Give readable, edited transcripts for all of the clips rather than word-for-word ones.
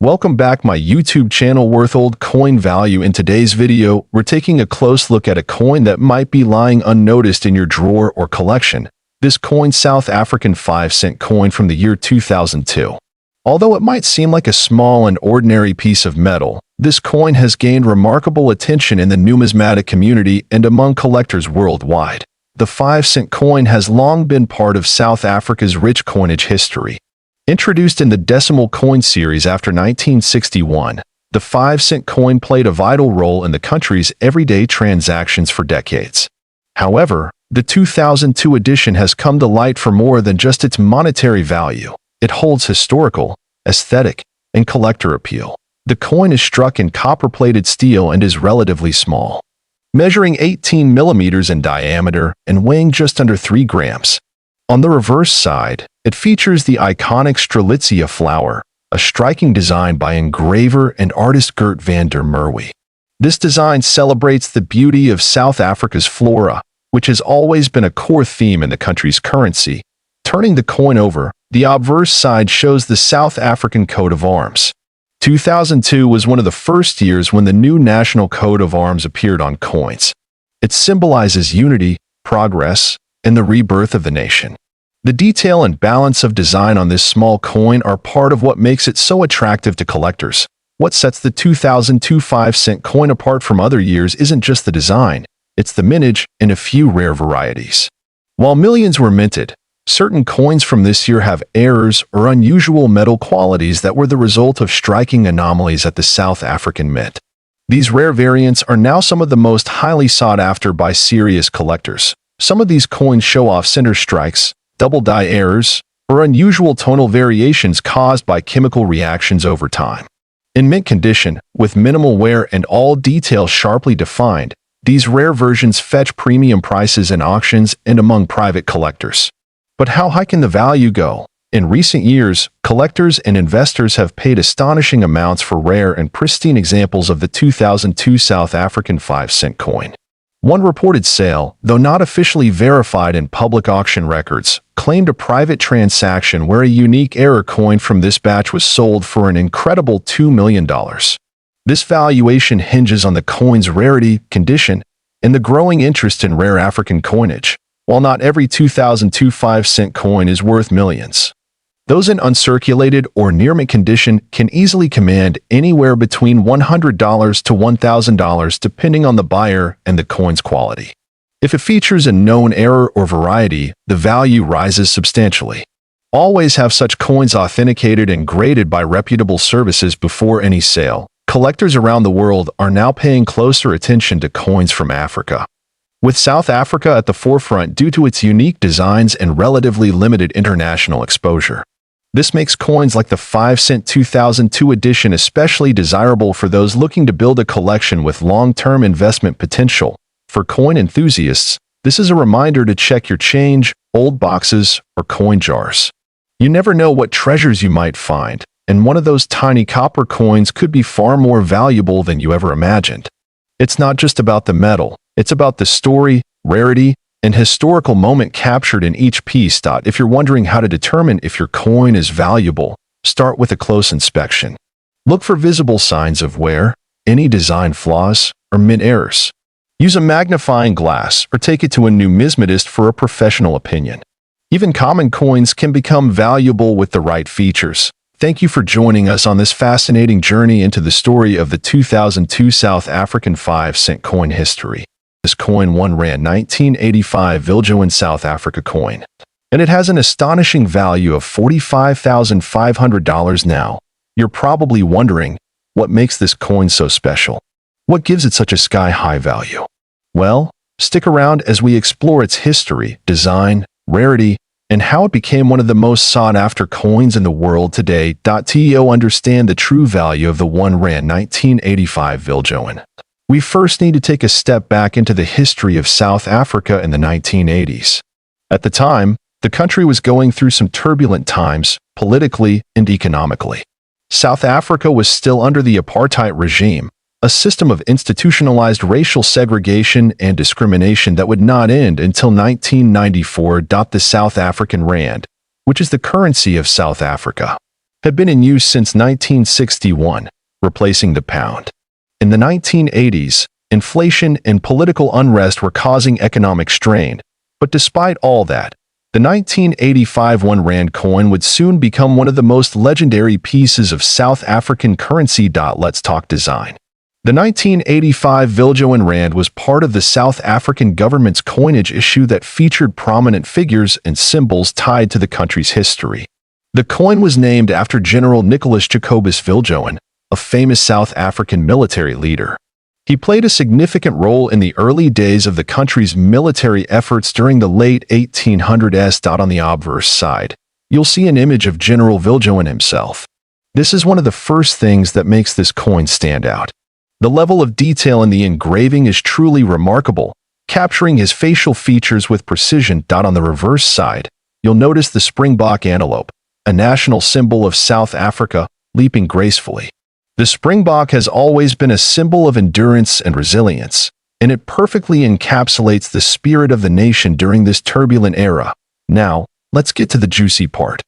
Welcome back my YouTube channel worth old coin value. In today's video, we're taking a close look at a coin that might be lying unnoticed in your drawer or collection. This coin, South African 5-cent coin from the year 2002. Although it might seem like a small and ordinary piece of metal, this coin has gained remarkable attention in the numismatic community and among collectors worldwide. The 5-cent coin has long been part of South Africa's rich coinage history. Introduced in the decimal coin series after 1961, the 5-cent coin played a vital role in the country's everyday transactions for decades. However, the 2002 edition has come to light for more than just its monetary value. It holds historical, aesthetic, and collector appeal. The coin is struck in copper-plated steel and is relatively small, measuring 18 millimeters in diameter and weighing just under 3 grams. On the reverse side, it features the iconic Strelitzia flower, a striking design by engraver and artist Gert van der Merwe. This design celebrates the beauty of South Africa's flora, which has always been a core theme in the country's currency. Turning the coin over, the obverse side shows the South African coat of arms. 2002 was one of the first years when the new national coat of arms appeared on coins. It symbolizes unity, progress, and the rebirth of the nation. The detail and balance of design on this small coin are part of what makes it so attractive to collectors. What sets the 2002 5-cent coin apart from other years isn't just the design, it's the mintage and a few rare varieties. While millions were minted, certain coins from this year have errors or unusual metal qualities that were the result of striking anomalies at the South African Mint. These rare variants are now some of the most highly sought after by serious collectors. Some of these coins show off center strikes, double die errors, or unusual tonal variations caused by chemical reactions over time. In mint condition, with minimal wear and all details sharply defined, these rare versions fetch premium prices in auctions and among private collectors. But how high can the value go? In recent years, collectors and investors have paid astonishing amounts for rare and pristine examples of the 2002 South African 5-cent coin. One reported sale, though not officially verified in public auction records, claimed a private transaction where a unique error coin from this batch was sold for an incredible $2 million. This valuation hinges on the coin's rarity, condition, and the growing interest in rare African coinage. While not every 2002 5-cent coin is worth millions, those in uncirculated or near-mint condition can easily command anywhere between $100 to $1,000 depending on the buyer and the coin's quality. If it features a known error or variety, the value rises substantially. Always have such coins authenticated and graded by reputable services before any sale. Collectors around the world are now paying closer attention to coins from Africa, with South Africa at the forefront due to its unique designs and relatively limited international exposure. This makes coins like the 5-cent 2002 edition especially desirable for those looking to build a collection with long-term investment potential. For coin enthusiasts, this is a reminder to check your change, old boxes, or coin jars. You never know what treasures you might find, and one of those tiny copper coins could be far more valuable than you ever imagined. It's not just about the metal, it's about the story, rarity, and historical moment captured in each piece. If you're wondering how to determine if your coin is valuable, start with a close inspection. Look for visible signs of wear, any design flaws, or mint errors. Use a magnifying glass or take it to a numismatist for a professional opinion. Even common coins can become valuable with the right features. Thank you for joining us on this fascinating journey into the story of the 2002 South African 5-cent coin history. This coin R1 1985 Viljoen South Africa coin, and it has an astonishing value of $45,500 now. You're probably wondering, what makes this coin so special? What gives it such a sky-high value? Well, stick around as we explore its history, design, rarity, and how it became one of the most sought-after coins in the world today. To understand the true value of the R1 1985 Viljoen, we first need to take a step back into the history of South Africa in the 1980s. At the time, the country was going through some turbulent times, politically and economically. South Africa was still under the apartheid regime, a system of institutionalized racial segregation and discrimination that would not end until 1994. The South African rand, which is the currency of South Africa, had been in use since 1961, replacing the pound. In the 1980s, inflation and political unrest were causing economic strain, but despite all that, the 1985 1 Rand coin would soon become one of the most legendary pieces of South African currency. Let's talk design. The 1985 Viljoen Rand was part of the South African government's coinage issue that featured prominent figures and symbols tied to the country's history. The coin was named after General Nicholas Jacobus Viljoen, a famous South African military leader. He played a significant role in the early days of the country's military efforts during the late 1800s. On the obverse side, you'll see an image of General Viljoen himself. This is one of the first things that makes this coin stand out. The level of detail in the engraving is truly remarkable, capturing his facial features with precision. On the reverse side, you'll notice the springbok antelope, a national symbol of South Africa, leaping gracefully. The springbok has always been a symbol of endurance and resilience, and it perfectly encapsulates the spirit of the nation during this turbulent era. Now, let's get to the juicy part.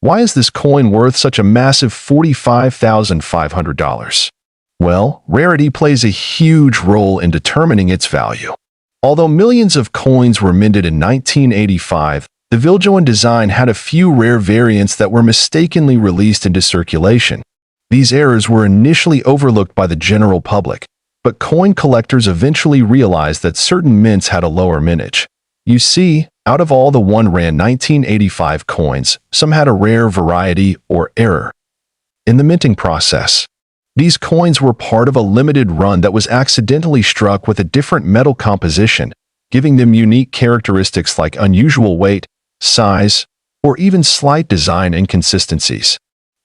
Why is this coin worth such a massive $45,500? Well, rarity plays a huge role in determining its value. Although millions of coins were minted in 1985, the Viljoen design had a few rare variants that were mistakenly released into circulation. These errors were initially overlooked by the general public, but coin collectors eventually realized that certain mints had a lower mintage. You see, out of all the 1 Rand 1985 coins, some had a rare variety or error in the minting process. These coins were part of a limited run that was accidentally struck with a different metal composition, giving them unique characteristics like unusual weight, size, or even slight design inconsistencies.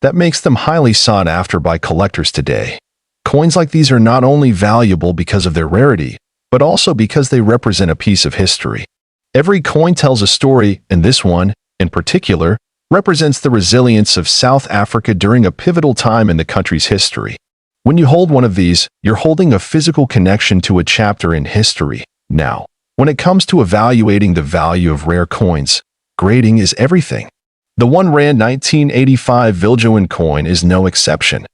That makes them highly sought after by collectors today. Coins like these are not only valuable because of their rarity, but also because they represent a piece of history. Every coin tells a story, and this one, in particular, represents the resilience of South Africa during a pivotal time in the country's history. When you hold one of these, you're holding a physical connection to a chapter in history. Now, when it comes to evaluating the value of rare coins, grading is everything. The 1 Rand 1985 Viljoen coin is no exception.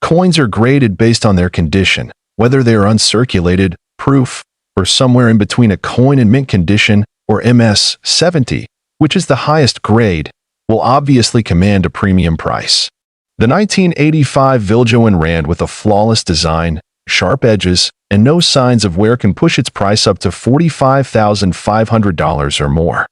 Coins are graded based on their condition, whether they are uncirculated, proof, or somewhere in between a coin in mint condition, or MS 70, which is the highest grade, will obviously command a premium price. The 1985 Viljoen Rand with a flawless design, sharp edges, and no signs of wear can push its price up to $45,500 or more.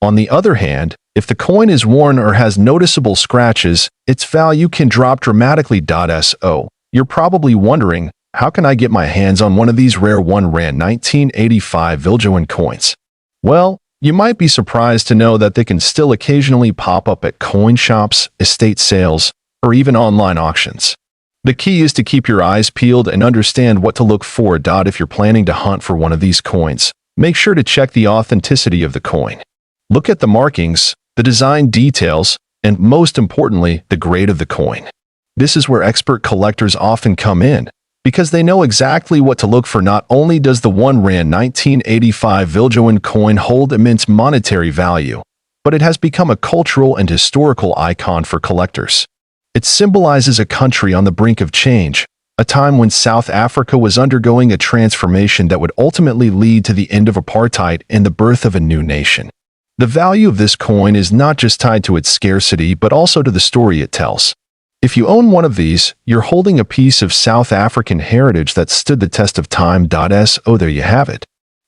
On the other hand, if the coin is worn or has noticeable scratches, its value can drop dramatically. So, you're probably wondering, how can I get my hands on one of these rare 1 Rand 1985 Viljoen coins? Well, you might be surprised to know that they can still occasionally pop up at coin shops, estate sales, or even online auctions. The key is to keep your eyes peeled and understand what to look for. If you're planning to hunt for one of these coins, make sure to check the authenticity of the coin. Look at the markings, the design details, and most importantly, the grade of the coin. This is where expert collectors often come in, because they know exactly what to look for. Not only does the 1 Rand 1985 Viljoen coin hold immense monetary value, but it has become a cultural and historical icon for collectors. It symbolizes a country on the brink of change, a time when South Africa was undergoing a transformation that would ultimately lead to the end of apartheid and the birth of a new nation. The value of this coin is not just tied to its scarcity but also to the story it tells. If you own one of these, you're holding a piece of South African heritage that stood the test of time. So there you have it.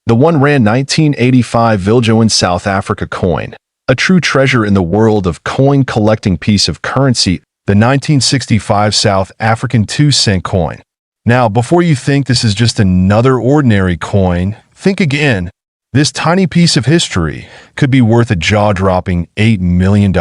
The 1 Rand 1985 Viljoen South Africa coin, a true treasure in the world of coin collecting piece of currency, the 1965 South African 2-cent coin. Now, before you think this is just another ordinary coin, think again. This tiny piece of history could be worth a jaw-dropping $8 million.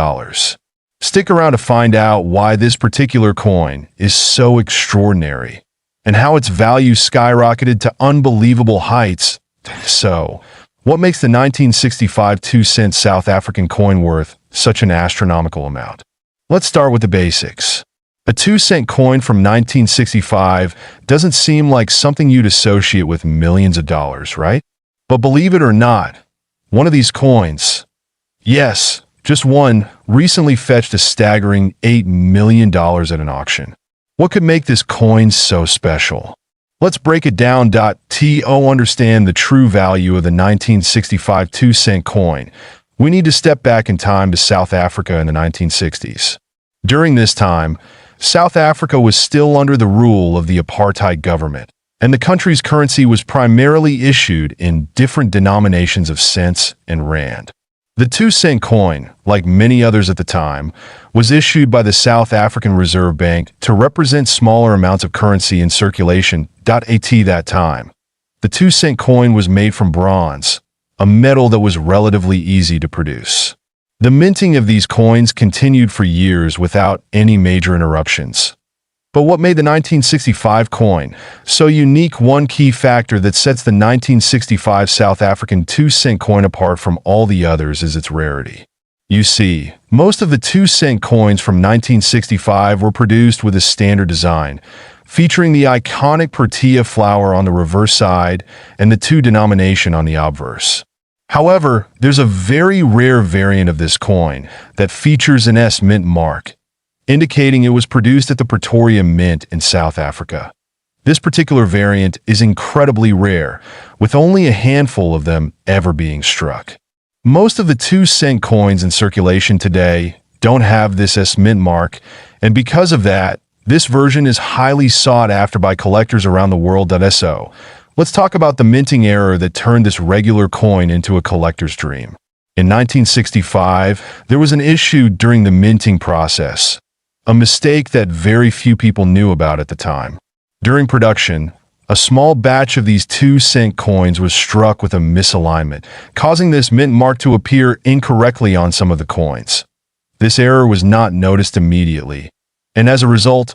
Stick around to find out why this particular coin is so extraordinary and how its value skyrocketed to unbelievable heights. So, what makes the 1965 2-cent South African coin worth such an astronomical amount? Let's start with the basics. A 2-cent coin from 1965 doesn't seem like something you'd associate with millions of dollars, right? But believe it or not, one of these coins, yes, Just one recently fetched a staggering $8 million at an auction. What could make this coin so special? Let's break it down. To understand the true value of the 1965 2-cent coin, we need to step back in time to South Africa in the 1960s. During this time, South Africa was still under the rule of the apartheid government, and the country's currency was primarily issued in different denominations of cents and rand. The 2-cent coin, like many others at the time, was issued by the South African Reserve Bank to represent smaller amounts of currency in circulation. At that time, the 2-cent coin was made from bronze, a metal that was relatively easy to produce. The minting of these coins continued for years without any major interruptions. But what made the 1965 coin so unique? One key factor that sets the 1965 South African 2-cent coin apart from all the others is its rarity. You see, most of the 2-cent coins from 1965 were produced with a standard design, featuring the iconic Protea flower on the reverse side and the 2 denomination on the obverse. However, there's a very rare variant of this coin that features an S mint mark, indicating it was produced at the Pretoria Mint in South Africa. This particular variant is incredibly rare, with only a handful of them ever being struck. Most of the 2-cent coins in circulation today don't have this S mint mark, and because of that, this version is highly sought after by collectors around the world. So, let's talk about the minting error that turned this regular coin into a collector's dream. In 1965, there was an issue during the minting process, a mistake that very few people knew about at the time. During production, a small batch of these 2-cent coins was struck with a misalignment, causing this mint mark to appear incorrectly on some of the coins. This error was not noticed immediately, and as a result,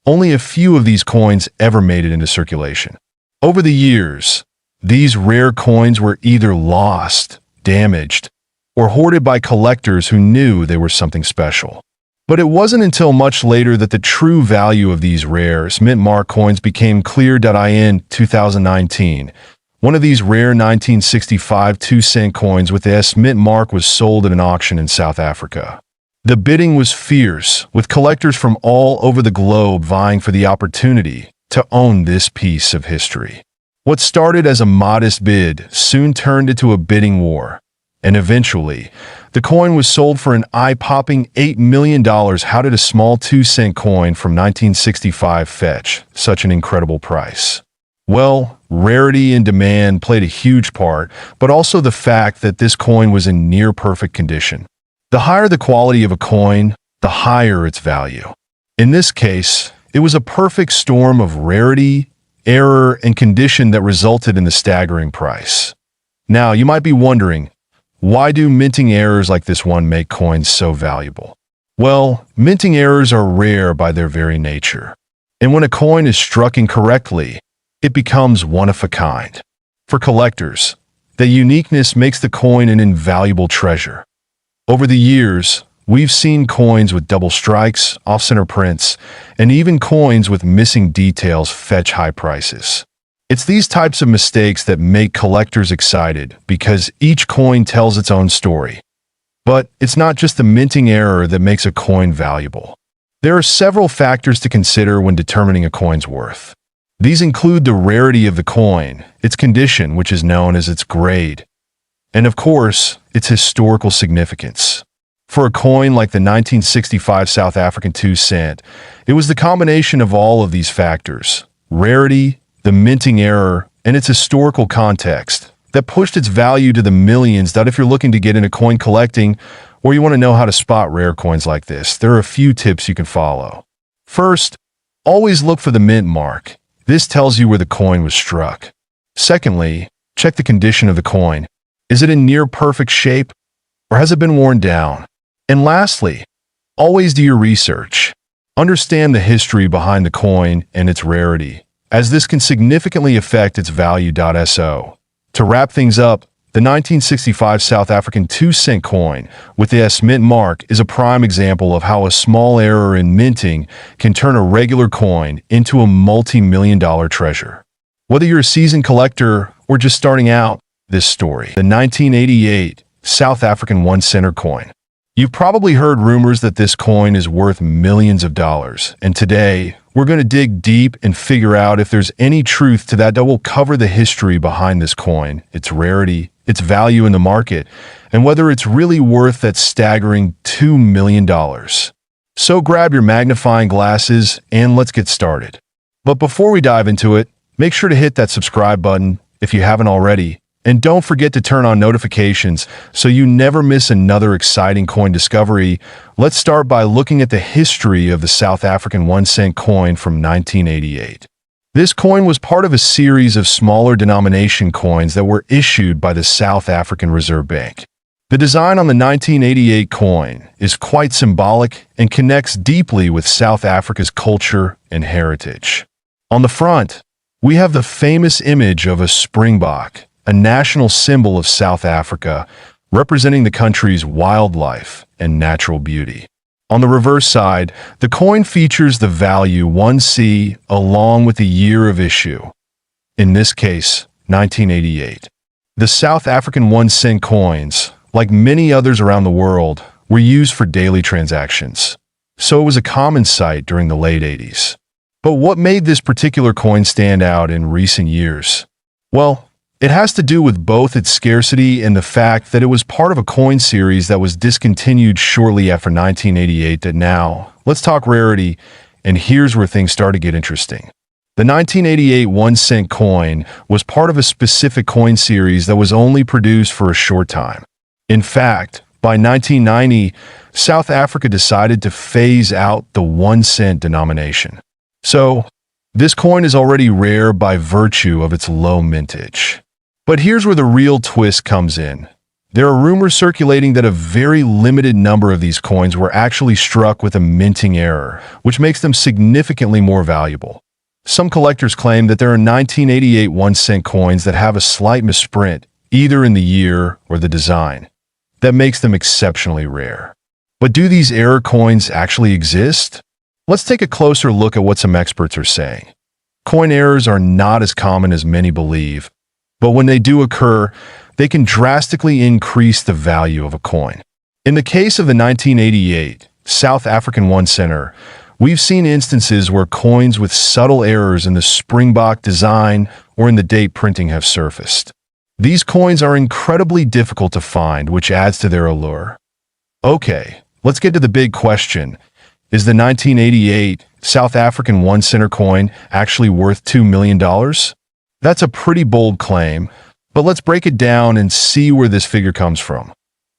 only a few of these coins ever made it into circulation. Over the years, these rare coins were either lost, damaged, or hoarded by collectors who knew they were something special. But it wasn't until much later that the true value of these rare mint mark coins became clear. In 2019, one of these rare 1965 2-cent coins with the S mint mark was sold at an auction in South Africa. The bidding was fierce, with collectors from all over the globe vying for the opportunity to own this piece of history. What started as a modest bid soon turned into a bidding war, and eventually, the coin was sold for an eye-popping $8 million. How did a small 2-cent coin from 1965 fetch such an incredible price? Well, rarity and demand played a huge part, but also the fact that this coin was in near-perfect condition. The higher the quality of a coin, the higher its value. In this case, it was a perfect storm of rarity, error, and condition that resulted in the staggering price. Now, you might be wondering, why do minting errors like this one make coins so valuable? Well, minting errors are rare by their very nature. And when a coin is struck incorrectly, it becomes one of a kind. For collectors, the uniqueness makes the coin an invaluable treasure. Over the years, we've seen coins with double strikes, off-center prints, and even coins with missing details fetch high prices. It's these types of mistakes that make collectors excited because each coin tells its own story. But it's not just the minting error that makes a coin valuable. There are several factors to consider when determining a coin's worth. These include the rarity of the coin, its condition, which is known as its grade, and of course, its historical significance. For a coin like the 1965 South African 2-cent, it was the combination of all of these factors, rarity, the minting error, and its historical context, that pushed its value to the millions. If you're looking to get into coin collecting, or you want to know how to spot rare coins like this, there are a few tips you can follow. First, always look for the mint mark. This tells you where the coin was struck. Secondly, check the condition of the coin. Is it in near perfect shape, or has it been worn down? And lastly, always do your research. Understand the history behind the coin and its rarity, as this can significantly affect its value. So, to wrap things up, the 1965 South African 2-cent coin with the S mint mark is a prime example of how a small error in minting can turn a regular coin into a multi-million-dollar treasure. Whether you're a seasoned collector or just starting out, this story, the 1988 South African 1-center coin, You've probably heard rumors that this coin is worth millions of dollars, and today we're going to dig deep and figure out if there's any truth to that will cover the history behind this coin, its rarity, its value in the market, and whether it's really worth that staggering $2 million. So grab your magnifying glasses and let's get started. But before we dive into it, make sure to hit that subscribe button if you haven't already. And don't forget to turn on notifications so you never miss another exciting coin discovery. Let's start by looking at the history of the South African 1-cent coin from 1988. This coin was part of a series of smaller denomination coins that were issued by the South African Reserve Bank. The design on the 1988 coin is quite symbolic and connects deeply with South Africa's culture and heritage. On the front, we have the famous image of a springbok, a national symbol of South Africa, representing the country's wildlife and natural beauty. On the reverse side, the coin features the value 1C along with the year of issue. In this case, 1988. The South African 1-cent coins, like many others around the world, were used for daily transactions, so it was a common sight during the late 80s. But what made this particular coin stand out in recent years? Well, it has to do with both its scarcity and the fact that it was part of a coin series that was discontinued shortly after 1988. Now, let's talk rarity, and here's where things start to get interesting. The 1988 1-cent coin was part of a specific coin series that was only produced for a short time. In fact, by 1990, South Africa decided to phase out the 1-cent denomination. So, this coin is already rare by virtue of its low mintage. But here's where the real twist comes in. There are rumors circulating that a very limited number of these coins were actually struck with a minting error, which makes them significantly more valuable. Some collectors claim that there are 1988 1-cent coins that have a slight misprint, either in the year or the design, that makes them exceptionally rare. But do these error coins actually exist? Let's take a closer look at what some experts are saying. Coin errors are not as common as many believe, but when they do occur, they can drastically increase the value of a coin. In the case of the 1988 South African 1-center, we've seen instances where coins with subtle errors in the springbok design or in the date printing have surfaced. These coins are incredibly difficult to find, which adds to their allure. Okay, let's get to the big question. Is the 1988 South African 1-center coin actually worth $2 million? That's a pretty bold claim, but let's break it down and see where this figure comes from.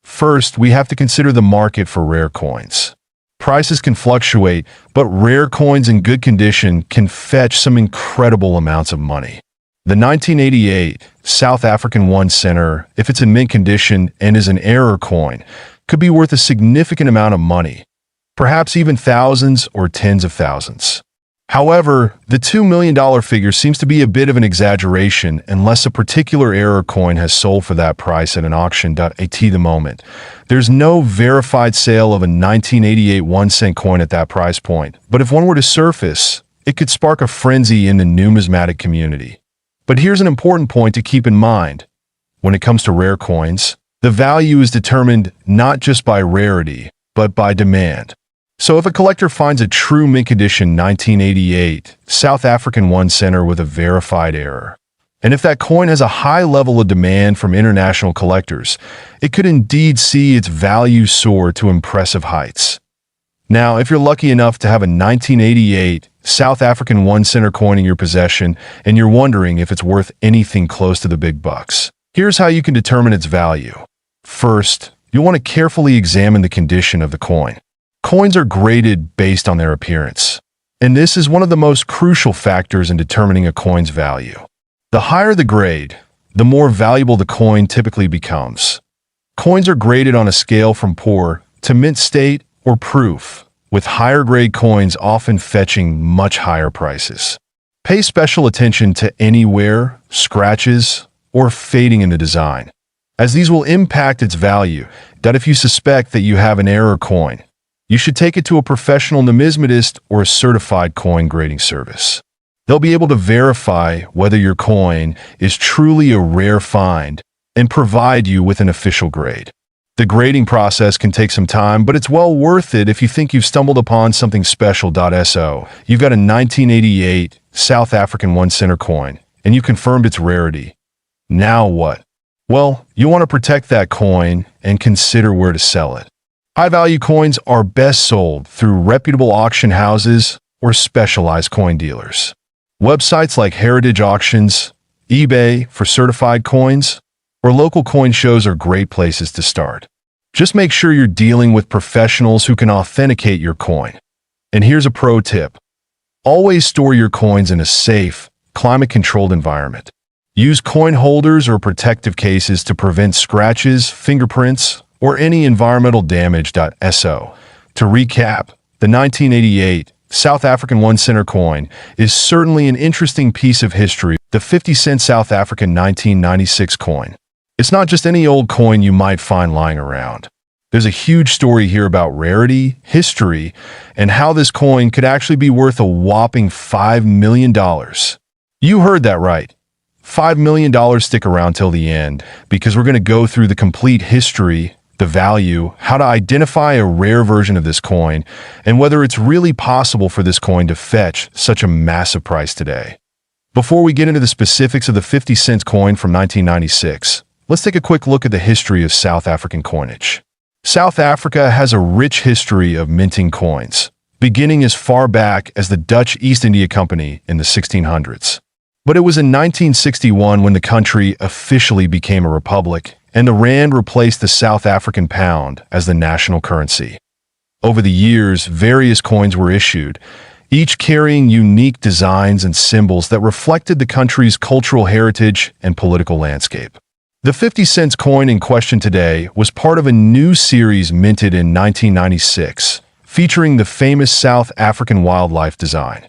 First, we have to consider the market for rare coins. Prices can fluctuate, but rare coins in good condition can fetch some incredible amounts of money. The 1988 South African 1-center, if it's in mint condition and is an error coin, could be worth a significant amount of money, perhaps even thousands or tens of thousands. However, the $2 million figure seems to be a bit of an exaggeration unless a particular error coin has sold for that price at an auction. At the moment, there's no verified sale of a 1988 1-cent coin at that price point, but if one were to surface, it could spark a frenzy in the numismatic community. But here's an important point to keep in mind. When it comes to rare coins, the value is determined not just by rarity, but by demand. So if a collector finds a true mint condition 1988 South African 1-center with a verified error, and if that coin has a high level of demand from international collectors, it could indeed see its value soar to impressive heights. Now, if you're lucky enough to have a 1988 South African 1-center coin in your possession and you're wondering if it's worth anything close to the big bucks, here's how you can determine its value. First, you'll want to carefully examine the condition of the coin. Coins are graded based on their appearance, and this is one of the most crucial factors in determining a coin's value. The higher the grade, the more valuable the coin typically becomes. Coins are graded on a scale from poor to mint state or proof, with higher grade coins often fetching much higher prices. Pay special attention to any wear, scratches, or fading in the design, as these will impact its value. If you suspect that you have an error coin, you should take it to a professional numismatist or a certified coin grading service. They'll be able to verify whether your coin is truly a rare find and provide you with an official grade. The grading process can take some time, but it's well worth it if you think you've stumbled upon something special. So, you've got a 1988 South African 1 center coin, and you confirmed its rarity. Now what? Well, you want to protect that coin and consider where to sell it. High-value coins are best sold through reputable auction houses or specialized coin dealers. Websites like Heritage Auctions, eBay for certified coins, or local coin shows are great places to start. Just make sure you're dealing with professionals who can authenticate your coin. And here's a pro tip. Always store your coins in a safe, climate-controlled environment. Use coin holders or protective cases to prevent scratches, fingerprints, or any environmental damage. To recap, the 1988 South African 1 center coin is certainly an interesting piece of history. The 50-cent South African 1996 coin. It's not just any old coin you might find lying around. There's a huge story here about rarity, history, and how this coin could actually be worth a whopping $5 million. You heard that right. $5 million. Stick around till the end, because we're going to go through the complete history, the value, how to identify a rare version of this coin, and whether it's really possible for this coin to fetch such a massive price today. Before we get into the specifics of the 50-cent coin from 1996, let's take a quick look at the history of South African coinage. South Africa has a rich history of minting coins, beginning as far back as the Dutch East India Company in the 1600s. But it was in 1961 when the country officially became a republic, and the rand replaced the South African pound as the national currency. Over the years, various coins were issued, each carrying unique designs and symbols that reflected the country's cultural heritage and political landscape. The 50-cent coin in question today was part of a new series minted in 1996, featuring the famous South African wildlife design.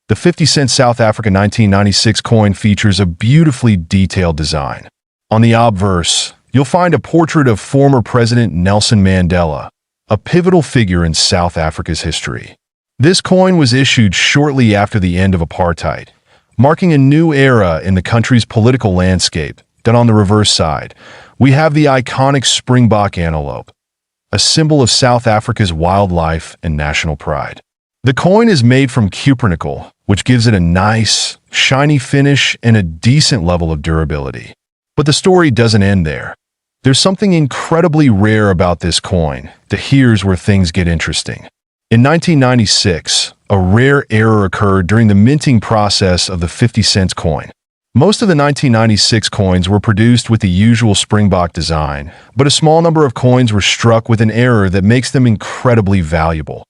The 50-cent South African 1996 coin features a beautifully detailed design. On the obverse, you'll find a portrait of former President Nelson Mandela, a pivotal figure in South Africa's history. This coin was issued shortly after the end of apartheid, marking a new era in the country's political landscape. Then on the reverse side, we have the iconic springbok antelope, a symbol of South Africa's wildlife and national pride. The coin is made from cupric nickel, which gives it a nice, shiny finish and a decent level of durability. But the story doesn't end there. There's something incredibly rare about this coin. Here's where things get interesting. In 1996, a rare error occurred during the minting process of the 50-cent coin. Most of the 1996 coins were produced with the usual springbok design, but a small number of coins were struck with an error that makes them incredibly valuable.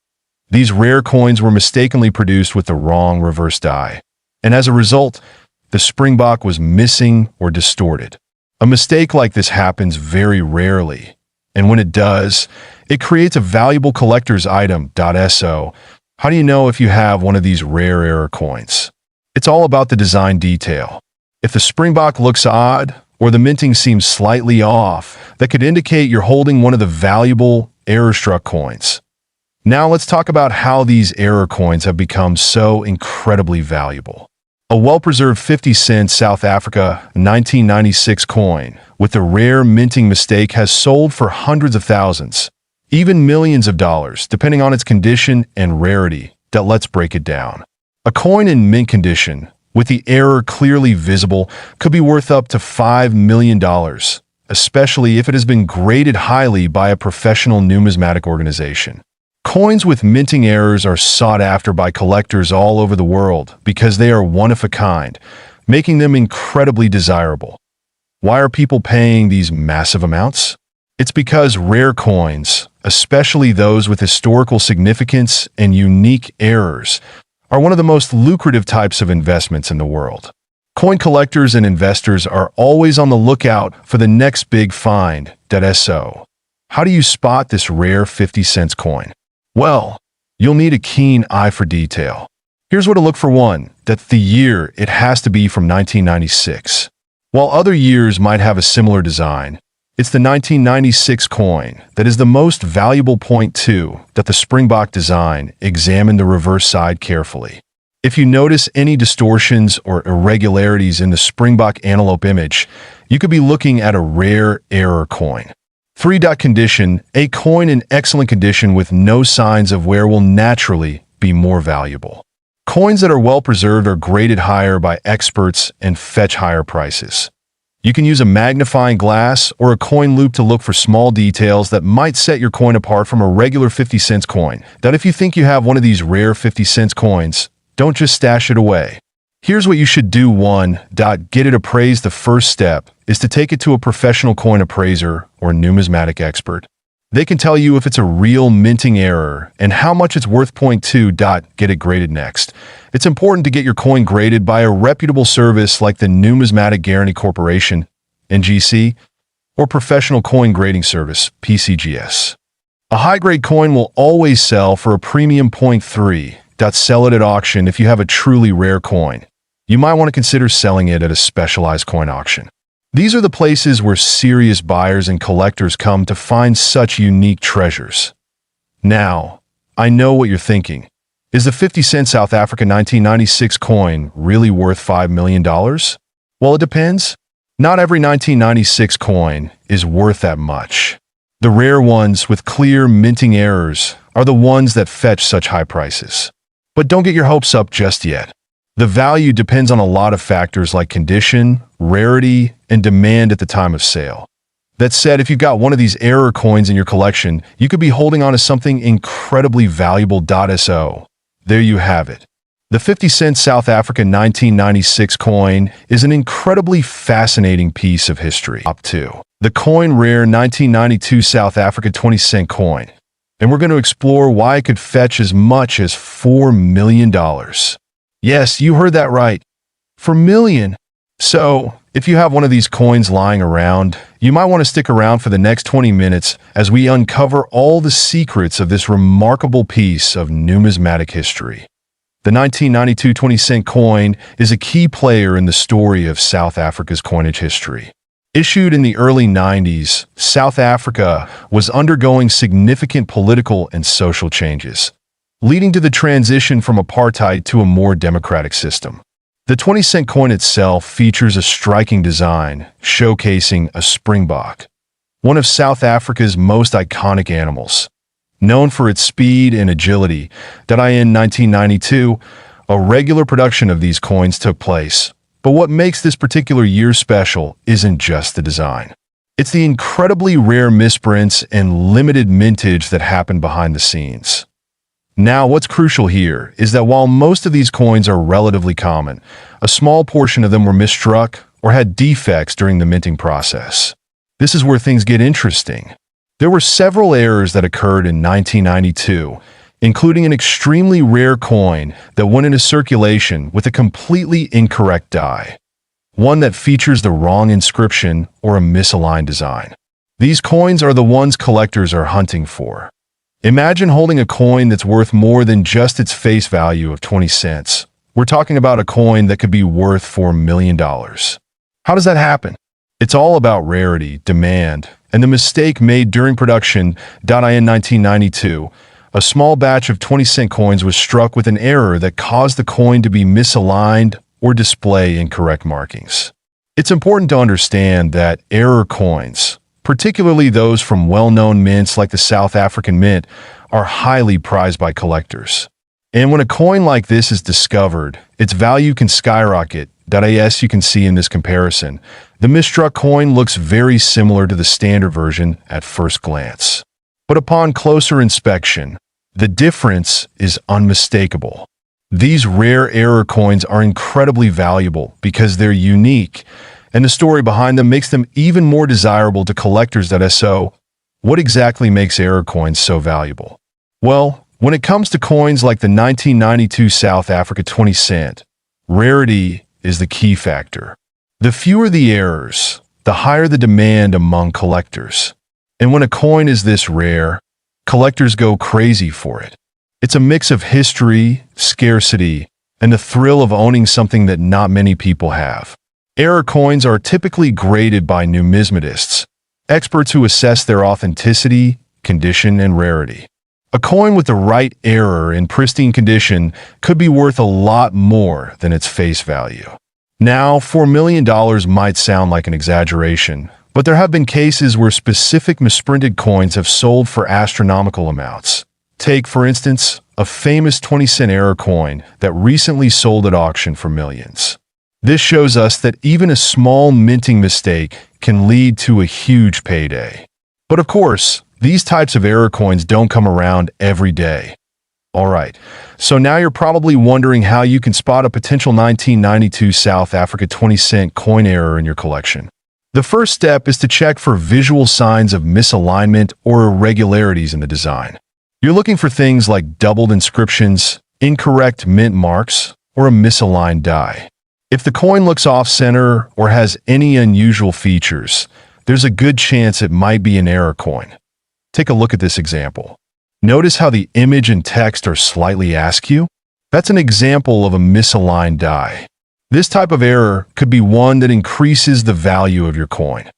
These rare coins were mistakenly produced with the wrong reverse die, and as a result, the springbok was missing or distorted. A mistake like this happens very rarely, and when it does, it creates a valuable collector's item. So, how do you know if you have one of these rare error coins? It's all about the design detail. If the springbok looks odd, or the minting seems slightly off, that could indicate you're holding one of the valuable error-struck coins. Now let's talk about how these error coins have become so incredibly valuable. A well-preserved 50-cent South Africa 1996 coin with a rare minting mistake has sold for hundreds of thousands, even millions of dollars, depending on its condition and rarity. Let's break it down. A coin in mint condition, with the error clearly visible, could be worth up to $5 million, especially if it has been graded highly by a professional numismatic organization. Coins with minting errors are sought after by collectors all over the world because they are one of a kind, making them incredibly desirable. Why are people paying these massive amounts? It's because rare coins, especially those with historical significance and unique errors, are one of the most lucrative types of investments in the world. Coin collectors and investors are always on the lookout for the next big find. So, how do you spot this rare 50-cent coin? Well, you'll need a keen eye for detail. Here's where to look for one. The year, it has to be from 1996. While other years might have a similar design, it's the 1996 coin that is the most valuable. Point 2, that the springbok design. Examine the reverse side carefully. If you notice any distortions or irregularities in the springbok antelope image, you could be looking at a rare error coin. 3. Condition. A coin in excellent condition with no signs of wear will naturally be more valuable. Coins that are well preserved are graded higher by experts and fetch higher prices. You can use a magnifying glass or a coin loop to look for small details that might set your coin apart from a regular 50-cent coin. That if you think you have one of these rare 50-cent coins, don't just stash it away. Here's what you should do. 1. Get it appraised. The first step is to take it to a professional coin appraiser or numismatic expert. They can tell you if it's a real minting error and how much it's worth. 2. Get it graded next. It's important to get your coin graded by a reputable service like the Numismatic Guarantee Corporation, NGC, or Professional Coin Grading Service, PCGS. A high-grade coin will always sell for a premium. 3. Sell it at auction. If you have a truly rare coin, you might want to consider selling it at a specialized coin auction. These are the places where serious buyers and collectors come to find such unique treasures. Now, I know what you're thinking. Is the 50-cent South Africa 1996 coin really worth $5 million? Well, it depends. Not every 1996 coin is worth that much. The rare ones with clear minting errors are the ones that fetch such high prices. But don't get your hopes up just yet. The value depends on a lot of factors like condition, rarity, and demand at the time of sale. That said, if you've got one of these error coins in your collection, you could be holding on to something incredibly valuable. So, there you have it. The 50-cent South Africa 1996 coin is an incredibly fascinating piece of history. Top 2. The coin rare 1992 South Africa 20-cent coin. And we're going to explore why it could fetch as much as $4 million. Yes, you heard that right. $4 million. So, if you have one of these coins lying around, you might want to stick around for the next 20 minutes as we uncover all the secrets of this remarkable piece of numismatic history. The 1992 20-cent coin is a key player in the story of South Africa's coinage history. Issued in the early 90s, South Africa was undergoing significant political and social changes, leading to the transition from apartheid to a more democratic system. The 20-cent coin itself features a striking design, showcasing a springbok, one of South Africa's most iconic animals. Known for its speed and agility, in 1992, a regular production of these coins took place. But what makes this particular year special isn't just the design. It's the incredibly rare misprints and limited mintage that happen behind the scenes. Now, what's crucial here is that while most of these coins are relatively common, a small portion of them were misstruck or had defects during the minting process. This is where things get interesting. There were several errors that occurred in 1992, including an extremely rare coin that went into circulation with a completely incorrect die, one that features the wrong inscription or a misaligned design. These coins are the ones collectors are hunting for. Imagine holding a coin that's worth more than just its face value of 20 cents. We're talking about a coin that could be worth $4 million. How does that happen? It's all about rarity, demand, and the mistake made during production. In 1992, a small batch of 20-cent coins was struck with an error that caused the coin to be misaligned or display incorrect markings. It's important to understand that error coins, particularly those from well-known mints like the South African Mint, are highly prized by collectors. And when a coin like this is discovered, its value can skyrocket. As you can see in this comparison, the misstruck coin looks very similar to the standard version at first glance. But upon closer inspection, the difference is unmistakable. These rare error coins are incredibly valuable because they're unique, and the story behind them makes them even more desirable to collectors. So, what exactly makes error coins so valuable? Well, when it comes to coins like the 1992 South Africa 20 cent, rarity is the key factor. The fewer the errors, the higher the demand among collectors. And when a coin is this rare, collectors go crazy for it. It's a mix of history, scarcity, and the thrill of owning something that not many people have. Error coins are typically graded by numismatists, experts who assess their authenticity, condition, and rarity. A coin with the right error in pristine condition could be worth a lot more than its face value. Now, $4 million might sound like an exaggeration, But there have been cases where specific misprinted coins have sold for astronomical amounts. Take, for instance, a famous 20-cent error coin that recently sold at auction for millions. This shows us that even a small minting mistake can lead to a huge payday. But of course, these types of error coins don't come around every day. Alright, so now you're probably wondering how you can spot a potential 1992 South Africa 20-cent coin error in your collection. The first step is to check for visual signs of misalignment or irregularities in the design. You're looking for things like doubled inscriptions, incorrect mint marks, or a misaligned die. If the coin looks off-center or has any unusual features, there's a good chance it might be an error coin. Take a look at this example. Notice how the image and text are slightly askew? That's an example of a misaligned die. This type of error could be one that increases the value of your coin.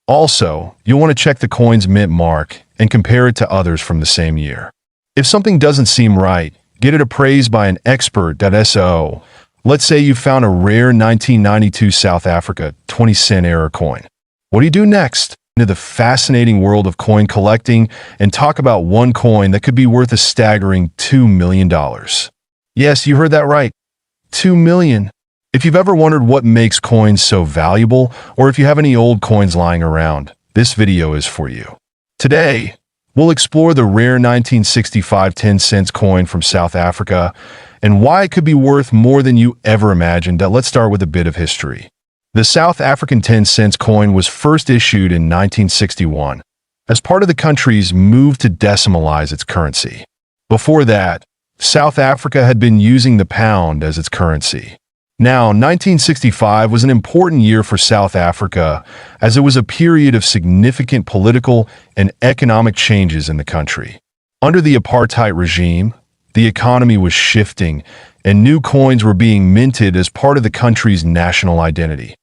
Also, you'll want to check the coin's mint mark and compare it to others from the same year. If something doesn't seem right, get it appraised by an expert.so. Let's say you found a rare 1992 South Africa 20-cent error coin. What do you do next? Into the fascinating world of coin collecting and talk about one coin that could be worth a staggering $2 million. Yes, you heard that right. $2 million. If you've ever wondered what makes coins so valuable, or if you have any old coins lying around, this video is for you. Today, we'll explore the rare 1965 10-cent coin from South Africa and why it could be worth more than you ever imagined. Let's start with a bit of history. The South African 10-cent coin was first issued in 1961 as part of the country's move to decimalize its currency. Before that, South Africa had been using the pound as its currency. Now, 1965 was an important year for South Africa as it was a period of significant political and economic changes in the country. Under the apartheid regime, the economy was shifting and new coins were being minted as part of the country's national identity.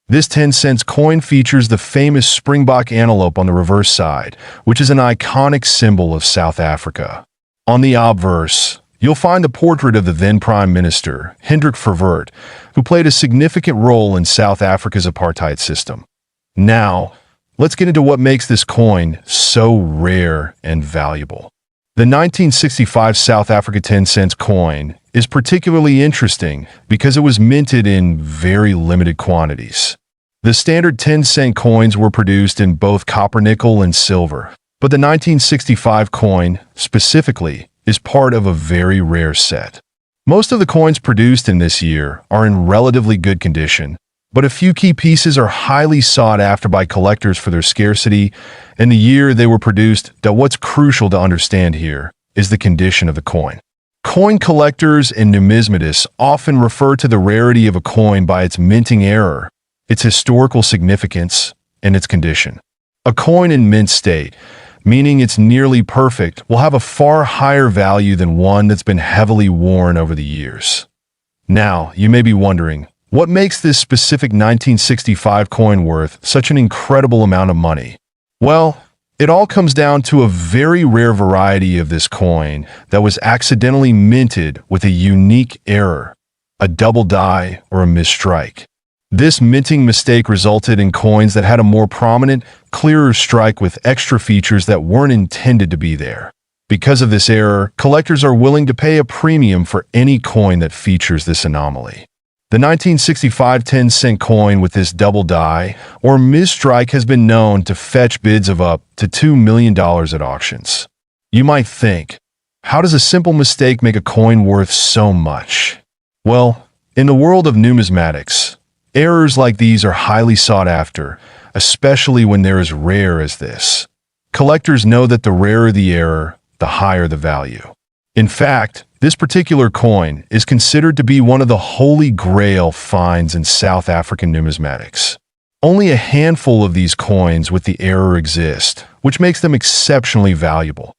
This 10-cent coin features the famous springbok antelope on the reverse side, which is an iconic symbol of South Africa. On the obverse, you'll find the portrait of the then Prime Minister, Hendrik Verwoerd, who played a significant role in South Africa's apartheid system. Now, let's get into what makes this coin so rare and valuable. The 1965 South Africa 10-cent coin is particularly interesting because it was minted in very limited quantities. The standard 10-cent coins were produced in both copper, nickel, and silver, but the 1965 coin, specifically, is part of a very rare set. Most of the coins produced in this year are in relatively good condition, but a few key pieces are highly sought after by collectors for their scarcity and the year they were produced. What's crucial to understand here is the condition of the coin. Coin collectors and numismatists often refer to the rarity of a coin by its minting error, its historical significance, and its condition. A coin in mint state, meaning it's nearly perfect, will have a far higher value than one that's been heavily worn over the years. Now, you may be wondering, what makes this specific 1965 coin worth such an incredible amount of money? Well, it all comes down to a very rare variety of this coin that was accidentally minted with a unique error, a double die or a misstrike. This minting mistake resulted in coins that had a more prominent, clearer strike with extra features that weren't intended to be there. Because of this error, collectors are willing to pay a premium for any coin that features this anomaly. The 1965 10-cent coin with this double die or misstrike has been known to fetch bids of up to $2 million at auctions. You might think, how does a simple mistake make a coin worth so much? Well, in the world of numismatics, errors like these are highly sought after, especially when they're as rare as this. Collectors know that the rarer the error, the higher the value. In fact, this particular coin is considered to be one of the holy grail finds in South African numismatics. Only a handful of these coins with the error exist, which makes them exceptionally valuable.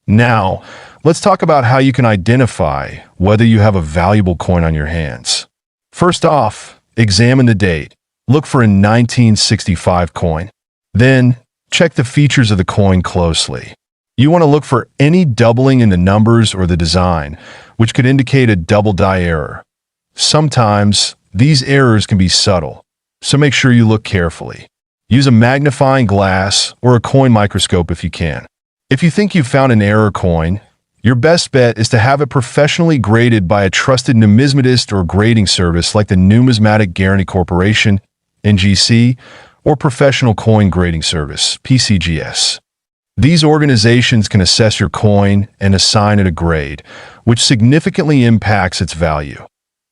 Now, let's talk about how you can identify whether you have a valuable coin on your hands. First off, examine the date. Look for a 1965 coin. Then, check the features of the coin closely. You want to look for any doubling in the numbers or the design, which could indicate a double die error. Sometimes, these errors can be subtle, so make sure you look carefully. Use a magnifying glass or a coin microscope if you can. If you think you've found an error coin, your best bet is to have it professionally graded by a trusted numismatist or grading service like the Numismatic Guarantee Corporation, NGC, or Professional Coin Grading Service, PCGS. These organizations can assess your coin and assign it a grade, which significantly impacts its value.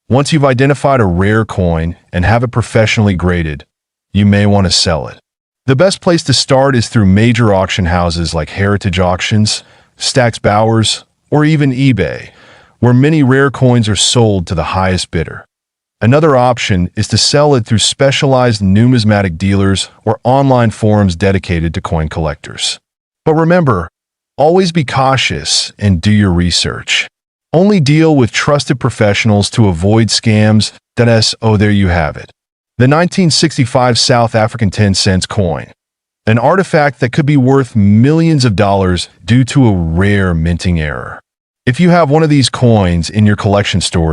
Once you've identified a rare coin and have it professionally graded, you may want to sell it. The best place to start is through major auction houses like Heritage Auctions, Stack's Bowers, or even eBay, where many rare coins are sold to the highest bidder. Another option is to sell it through specialized numismatic dealers or online forums dedicated to coin collectors. But remember, always be cautious and do your research. Only deal with trusted professionals to avoid scams. Oh, there you have it. The 1965 South African 10-cent coin. An artifact that could be worth millions of dollars due to a rare minting error. If you have one of these coins in your collection story,